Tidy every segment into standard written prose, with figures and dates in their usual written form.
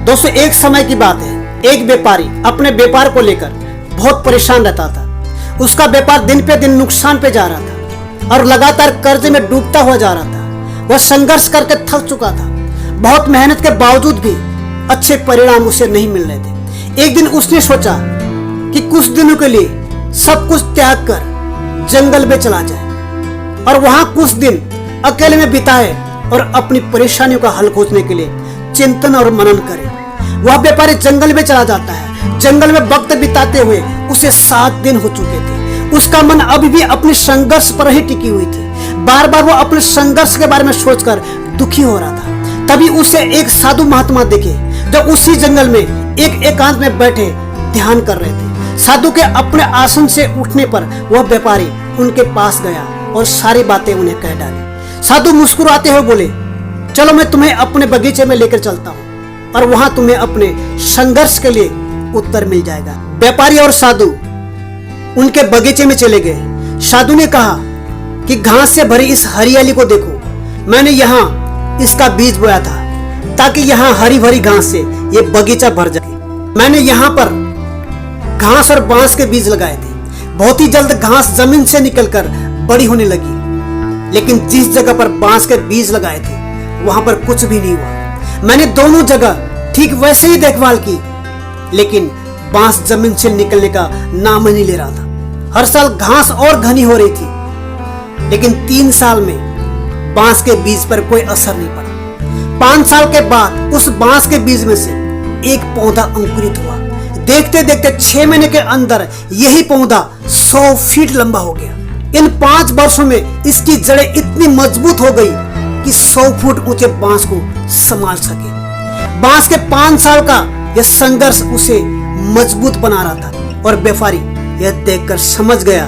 दोस्तों एक समय की बात है, एक व्यापारी अपने व्यापार को लेकर बहुत परेशान रहता था। उसका व्यापार दिन पे दिन नुकसान पे जा रहा था और लगातार कर्ज में डूबता हुआ जा रहा था। वह संघर्ष करके थक चुका था। बहुत मेहनत के बावजूद भी अच्छे परिणाम उसे नहीं मिल रहे थे। एक दिन उसने सोचा कि कुछ दिनों के लिए सब कुछ त्याग कर जंगल में चला जाए और वहां कुछ दिन अकेले में बिताए और अपनी परेशानियों का हल खोजने के लिए चिंतन और मनन करे। वह व्यापारी जंगल में चला जाता है। जंगल में वक्त बिताते हुए उसे 7 दिन हो चुके थे। उसका मन अभी भी अपने संघर्ष पर ही टिकी हुई थी। बार बार वो अपने संघर्ष के बारे में सोचकर दुखी हो रहा था। तभी उसे एक साधु महात्मा दिखे जो उसी जंगल में एक एकांत में बैठे ध्यान कर रहे थे। साधु के अपने आसन से उठने पर वह व्यापारी उनके पास गया और सारी बातें उन्हें कह डाली। साधु मुस्कुराते हुए बोले, चलो मैं तुम्हें अपने बगीचे में लेकर चलता हूँ और वहां तुम्हें अपने संघर्ष के लिए उत्तर मिल जाएगा। व्यापारी और साधु उनके बगीचे में चले गए। साधु ने कहा कि घास से भरी इस हरियाली को देखो, मैंने यहाँ इसका बीज बोया था ताकि यहाँ हरी भरी घास से ये बगीचा भर जाए। मैंने यहाँ पर घास और बांस के बीज लगाए थे। बहुत ही जल्द घास जमीन से निकलकर बड़ी होने लगी, लेकिन जिस जगह पर बांस के बीज लगाए थे वहां पर कुछ भी नहीं हुआ। मैंने दोनों जगह ठीक वैसे ही देखभाल की, लेकिन बांस जमीन से निकलने का नाम ही नहीं ले रहा था। हर साल घास और घनी हो रही थी, लेकिन 3 साल में बांस के बीज पर कोई असर नहीं पड़ा। 5 साल के बाद उस बांस के बीज में से एक पौधा अंकुरित हुआ। देखते देखते 6 महीने के अंदर यही पौधा 100 फीट लंबा हो गया। इन 5 वर्षों में इसकी जड़ें इतनी मजबूत हो गई कि 100 फुट ऊंचे बांस को संभाल सके। बांस के 5 साल का यह संघर्ष उसे मजबूत बना रहा था और व्यापारी यह देखकर समझ गया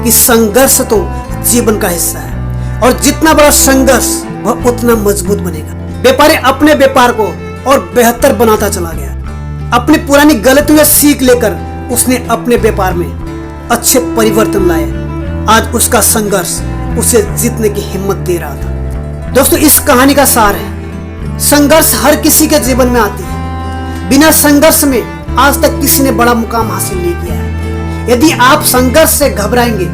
कि संघर्ष तो जीवन का हिस्सा है और जितना बड़ा संघर्ष वह उतना मजबूत बनेगा। व्यापारी अपने व्यापार को और बेहतर बनाता चला गया। अपनी पुरानी गलतियों से सीख लेकर उसने अपने व्यापार में अच्छे परिवर्तन लाए। आज उसका संघर्ष उसे जीतने की हिम्मत दे रहा था। दोस्तों इस कहानी का सार है, संघर्ष हर किसी के जीवन में आती है। बिना संघर्ष में आज तक किसी ने बड़ा मुकाम हासिल नहीं किया है। यदि आप संघर्ष से घबराएंगे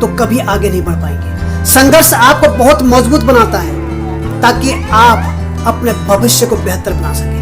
तो कभी आगे नहीं बढ़ पाएंगे। संघर्ष आपको बहुत मजबूत बनाता है ताकि आप अपने भविष्य को बेहतर बना सकें।